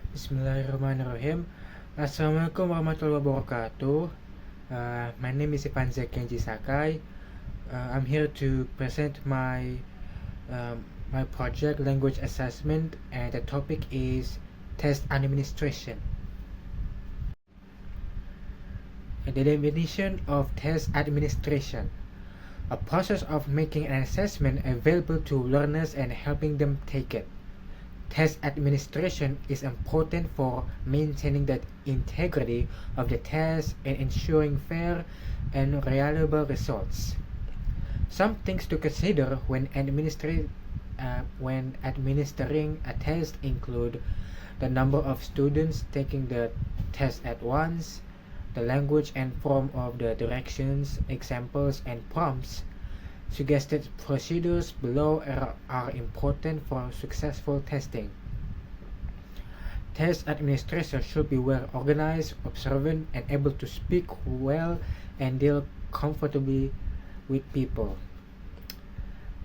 Bismillahirrahmanirrahim. Assalamualaikum warahmatullahi wabarakatuh. My name is Ipanze Kenji Sakai. I'm here to present my project language assessment, and the topic is test administration. The definition of test administration: a process of making an assessment available to learners and helping them take it. Test administration is important for maintaining the integrity of the test and ensuring fair and reliable results. Some things to consider when administering a test include the number of students taking the test at once, the language and form of the directions, examples, and prompts. Suggested procedures below are important for successful testing. Test administrators should be well organized, observant, and able to speak well and deal comfortably with people.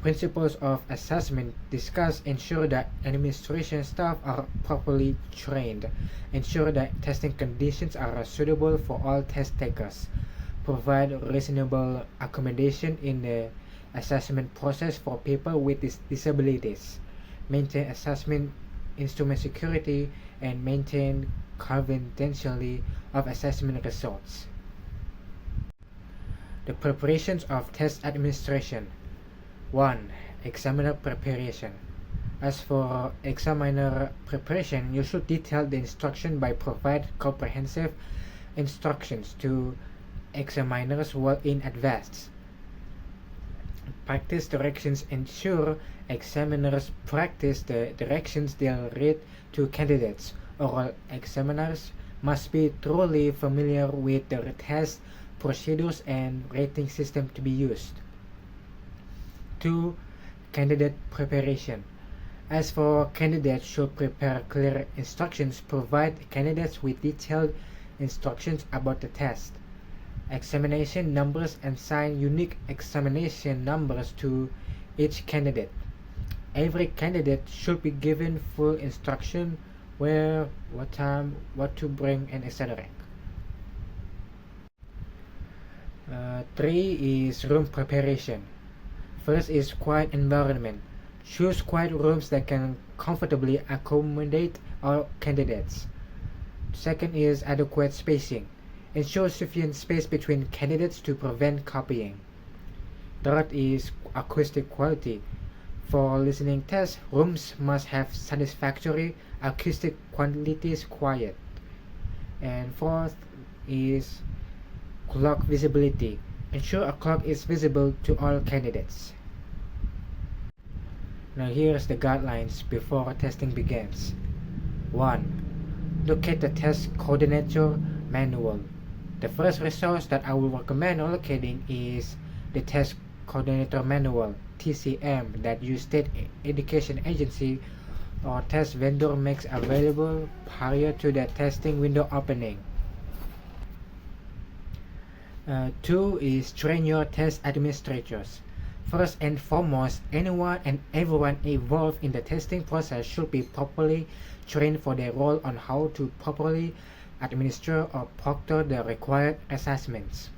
Principles of assessment discuss ensure that administration staff are properly trained, ensure that testing conditions are suitable for all test takers, provide reasonable accommodation in the assessment process for people with disabilities, maintain assessment instrument security, and maintain confidentiality of assessment results. The preparations of test administration. 1. Examiner preparation. As for examiner preparation, you should detail the instruction by provide comprehensive instructions to examiners well in advance. Practice directions ensure examiners practice the directions they'll read to candidates. Oral examiners must be thoroughly familiar with the test procedures and rating system to be used. 2. Candidate preparation. As for candidates should prepare clear instructions, provide candidates with detailed instructions about the test. Examination numbers and assign unique examination numbers to each candidate. Every candidate should be given full instruction where, what time, what to bring, and etc. 3 is room preparation. First is quiet environment. Choose quiet rooms that can comfortably accommodate all candidates. Second is adequate spacing. Ensure sufficient space between candidates to prevent copying. Third is acoustic quality. For listening tests, rooms must have satisfactory acoustic qualities quiet. And fourth is clock visibility. Ensure a clock is visible to all candidates. Now here's the guidelines before testing begins. 1. Locate the test coordinator manual. The first resource that I will recommend locating is the Test Coordinator Manual (TCM) that your state education agency or test vendor makes available prior to the testing window opening. 2 is train your test administrators. First and foremost, anyone and everyone involved in the testing process should be properly trained for their role on how to properly administer or proctor the required assessments.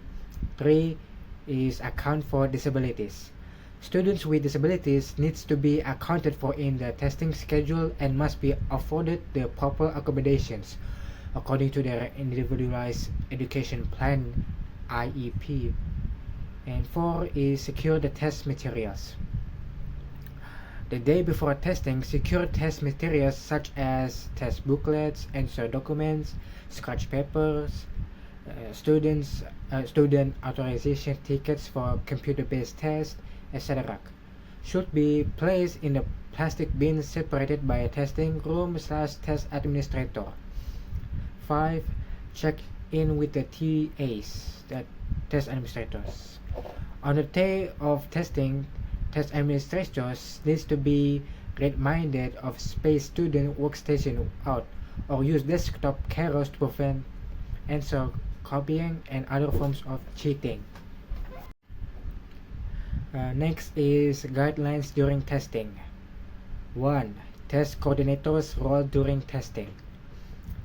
3 is account for disabilities. Students with disabilities needs to be accounted for in the testing schedule and must be afforded the proper accommodations according to their individualized education plan (IEP). And 4 is secure the test materials. The day before testing, secure test materials such as test booklets, answer documents, scratch papers, student authorization tickets for computer-based tests, etc. should be placed in the plastic bin separated by a testing room/test administrator. 5. Check in with the TAs, the test administrators. On the day of testing, test administrators needs to be reminded of space student workstation out or use desktop carrots to prevent answer copying and other forms of cheating. Next is guidelines during testing. 1. Test coordinator's role during testing.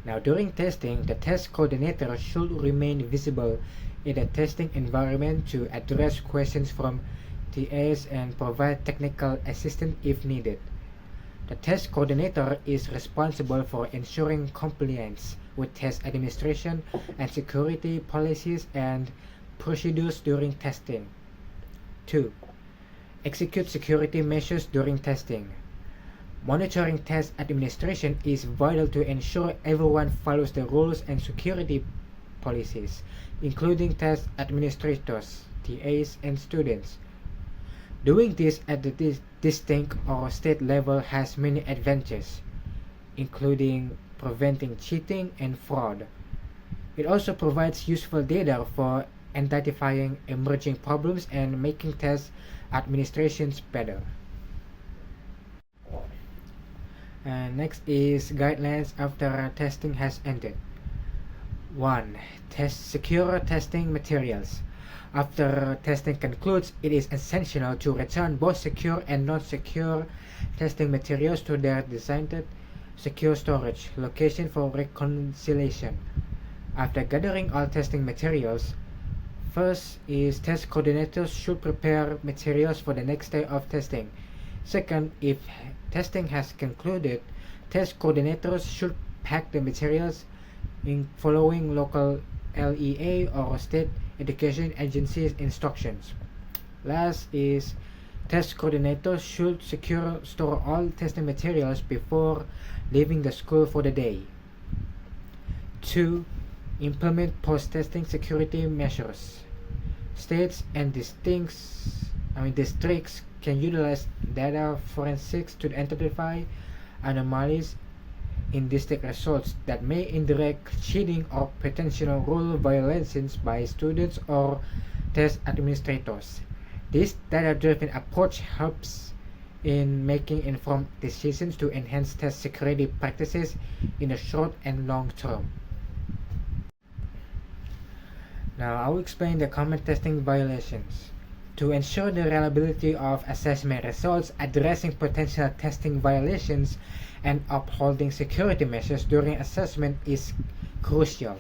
Now, during testing, the test coordinator should remain visible in the testing environment to address questions from TAs and provide technical assistance if needed. The test coordinator is responsible for ensuring compliance with test administration and security policies and procedures during testing. 2. Execute security measures during testing. Monitoring test administration is vital to ensure everyone follows the rules and security policies, including test administrators, TAs, and students. Doing this at the district or state level has many advantages, including preventing cheating and fraud. It also provides useful data for identifying emerging problems and making test administrations better. And next is guidelines after testing has ended. 1. Secure testing materials. After testing concludes, it is essential to return both secure and non-secure testing materials to their designated secure storage location for reconciliation. After gathering all testing materials, first is test coordinators should prepare materials for the next day of testing. Second, if testing has concluded, test coordinators should pack the materials in following local LEA or state education agencies instructions. Last is test coordinators should store all testing materials before leaving the school for the day. 2. Implement post-testing security measures. States and districts can utilize data forensics to identify anomalies in district results that may indirect cheating or potential rule violations by students or test administrators. This data-driven approach helps in making informed decisions to enhance test security practices in the short and long term. Now I will explain the common testing violations. To ensure the reliability of assessment results, addressing potential testing violations and upholding security measures during assessment is crucial.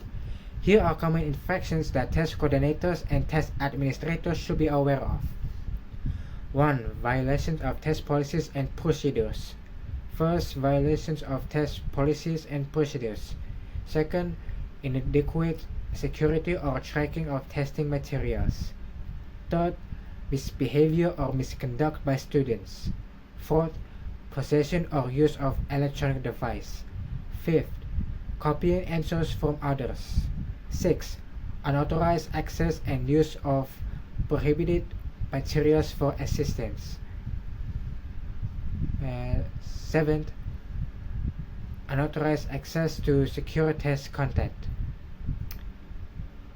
Here are common infractions that test coordinators and test administrators should be aware of. 1. Violations of test policies and procedures. First, violations of test policies and procedures. Second, inadequate security or tracking of testing materials. Third, misbehavior or misconduct by students. Fourth, possession or use of electronic device. Fifth, copying answers from others. 6. Unauthorized access and use of prohibited materials for assistance. 7. Unauthorized access to secure test content.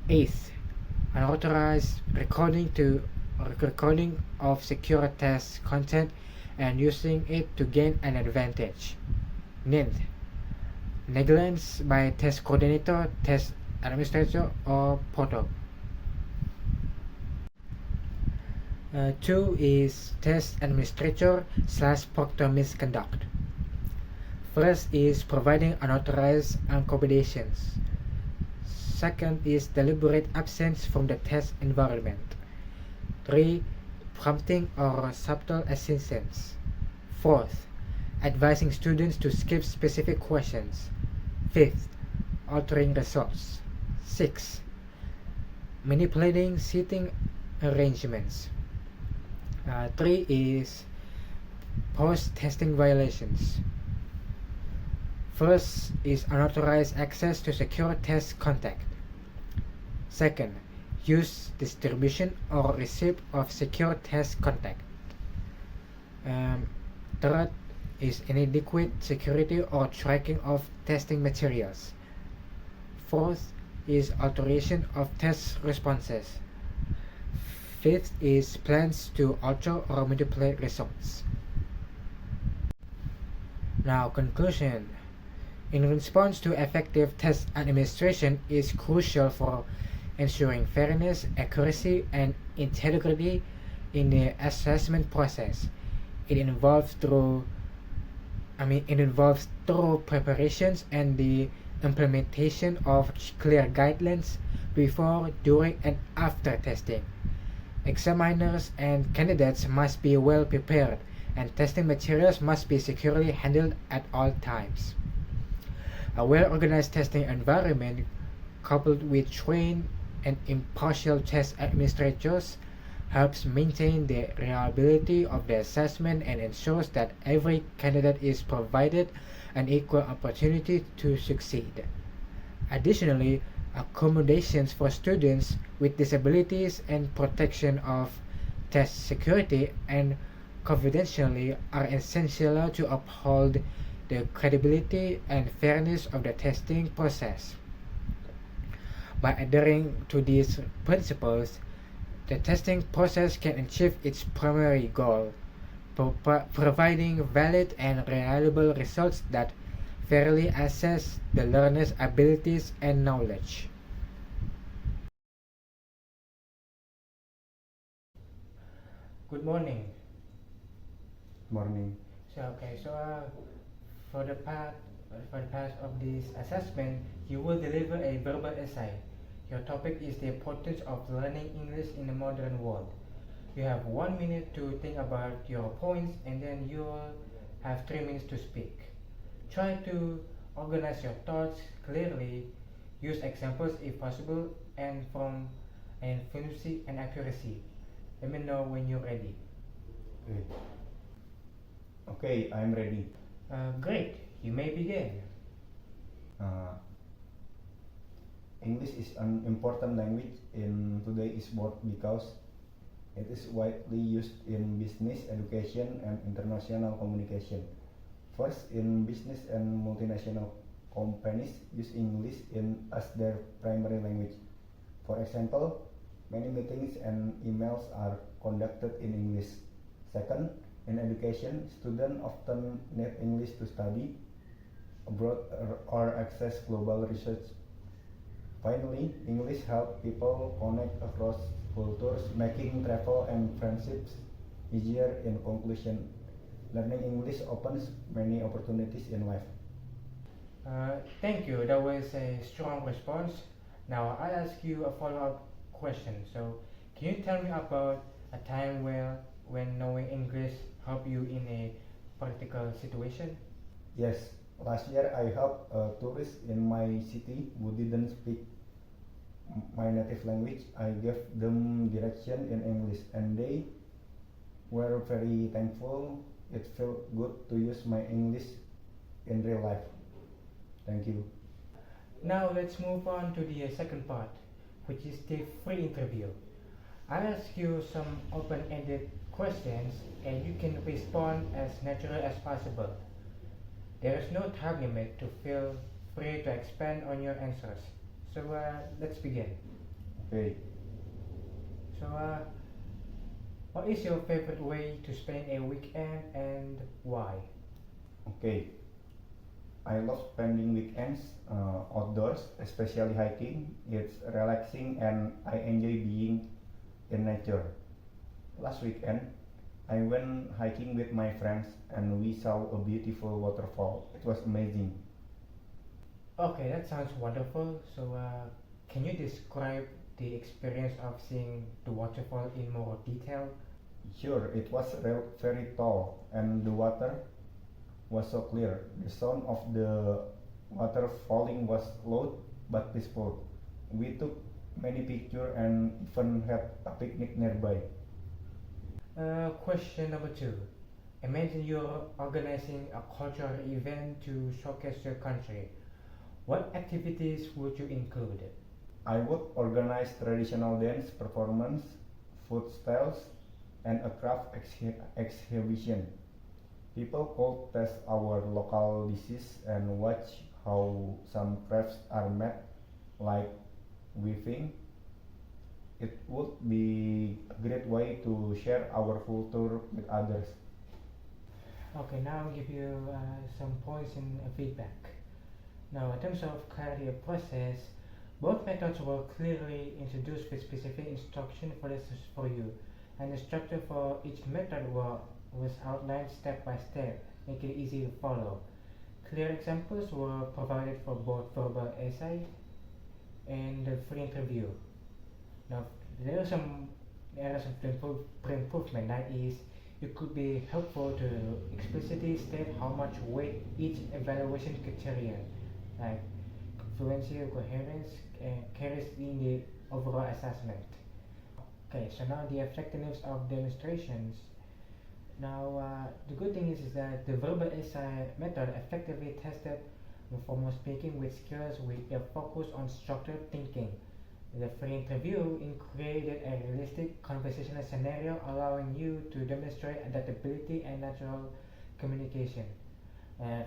8. Unauthorized recording of secure test content and using it to gain an advantage. 9. Negligence by test coordinator, test administrator, or portal. 2 is test administrator / proctor misconduct. First is providing unauthorized accommodations. Second is deliberate absence from the test environment. 3. Prompting or subtle assistance. 4th, advising students to skip specific questions. 5th, altering results. 6. Manipulating seating arrangements. 3 is post-testing violations. First is unauthorized access to secure test content. Second, use, distribution, or receipt of secure test content. Third is inadequate security or tracking of testing materials. Fourth is alteration of test responses. Fifth is plans to alter or manipulate results. Now, conclusion. In response to effective test administration is crucial for ensuring fairness, accuracy, and integrity in the assessment process. It involves thorough preparations and the implementation of clear guidelines before, during, and after testing. Examiners and candidates must be well prepared, and testing materials must be securely handled at all times. A well-organized testing environment coupled with trained and impartial test administrators helps maintain the reliability of the assessment and ensures that every candidate is provided an equal opportunity to succeed. Additionally, accommodations for students with disabilities and protection of test security and confidentiality are essential to uphold the credibility and fairness of the testing process. By adhering to these principles, the testing process can achieve its primary goal, providing valid and reliable results that fairly assess the learner's abilities and knowledge. Good morning. Morning. So for the part for the part of this assessment, you will deliver a verbal essay. Your topic is the importance of learning English in the modern world. You have 1 minute to think about your points, and then you will have 3 minutes to speak. Try to organize your thoughts clearly, use examples if possible, and fluency and accuracy. Let me know when you're ready. Okay. Okay, I'm ready. Great, you may begin. Uh, English is an important language in today's world because it is widely used in business, education, and international communication. First, in business and multinational companies use English as their primary language. For example, many meetings and emails are conducted in English. Second, in education, students often need English to study abroad or access global research. Finally, English helps people connect across cultures, making travel and friendships easier. In conclusion, learning English opens many opportunities in life. Thank you. That was a strong response. Now I'll ask you a follow-up question. So, can you tell me about a time where when knowing English helped you in a practical situation? Yes, last year I helped a tourist in my city who didn't speak my native language. I gave them direction in English and they were very thankful. It felt good to use my English in real life. Thank you. Now let's move on to the second part, which is the free interview. I'll ask you some open-ended questions and you can respond as naturally as possible. There is no time limit to feel free to expand on your answers. So let's begin. Okay. So what is your favorite way to spend a weekend and why? Okay. I love spending weekends outdoors, especially hiking. It's relaxing and I enjoy being in nature. Last weekend, I went hiking with my friends and we saw a beautiful waterfall. It was amazing. Okay, that sounds wonderful. So can you describe the experience of seeing the waterfall in more detail? Sure, it was very tall and the water was so clear. The sound of the water falling was loud but peaceful. We took many pictures and even had a picnic nearby. Question number two. Imagine you're organizing a cultural event to showcase your country. What activities would you include? I would organize traditional dance performance, food styles, and a craft exhibition. People could test our local dishes and watch how some crafts are made, like weaving. It would be a great way to share our culture with others. Okay, now I'll give you some points and feedback. Now, in terms of clarity of process, both methods were clearly introduced with specific instruction for you, and the structure for each method was outlined step by step, making it easy to follow. Clear examples were provided for both verbal essay and the free interview. Now, there are some areas of improvement. That is, it could be helpful to explicitly state how much weight each evaluation criterion, like fluency or coherence, carries in the overall assessment. Okay, so now the effectiveness of demonstrations. Now, the good thing is that the verbal essay method effectively tested formal speaking with skills with a focus on structured thinking. The free interview created a realistic conversational scenario allowing you to demonstrate adaptability and natural communication.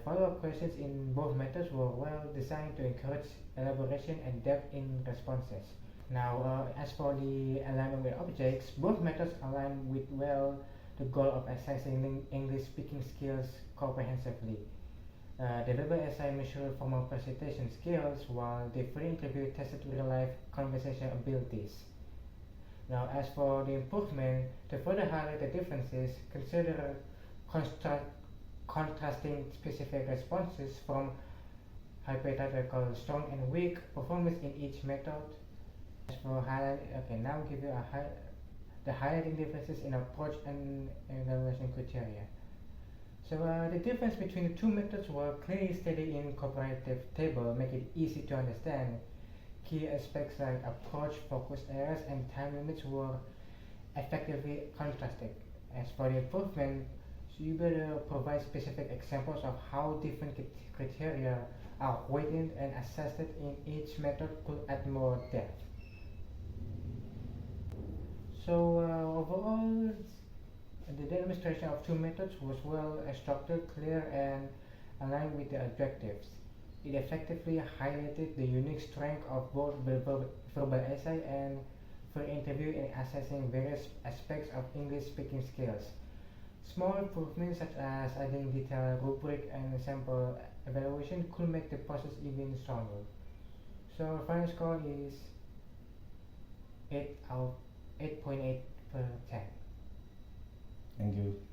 Follow-up questions in both methods were well designed to encourage elaboration and depth in responses. Now, as for the alignment with objects, both methods align with well the goal of assessing English speaking skills comprehensively. The verbal essay measured formal presentation skills, while the free interview tested real-life conversation abilities. Now, as for the improvement, to further highlight the differences, consider contrasting specific responses from hypothetical strong and weak performance in each method. As for highlight, okay, now I'll give you the highlighting differences in approach and evaluation criteria. So the difference between the two methods were clearly stated in comparative table, make it easy to understand. Key aspects like approach, focus areas, and time limits were effectively contrasted. As for the improvement, so you better provide specific examples of how different criteria are weighted and assessed in each method could add more depth. So overall, the demonstration of two methods was well structured, clear, and aligned with the objectives. It effectively highlighted the unique strength of both verbal essay and free interview in assessing various aspects of English speaking skills. Small improvements such as adding detailed rubric and sample evaluation could make the process even stronger. So our final score is 8 out 8.8 per 10. Thank you.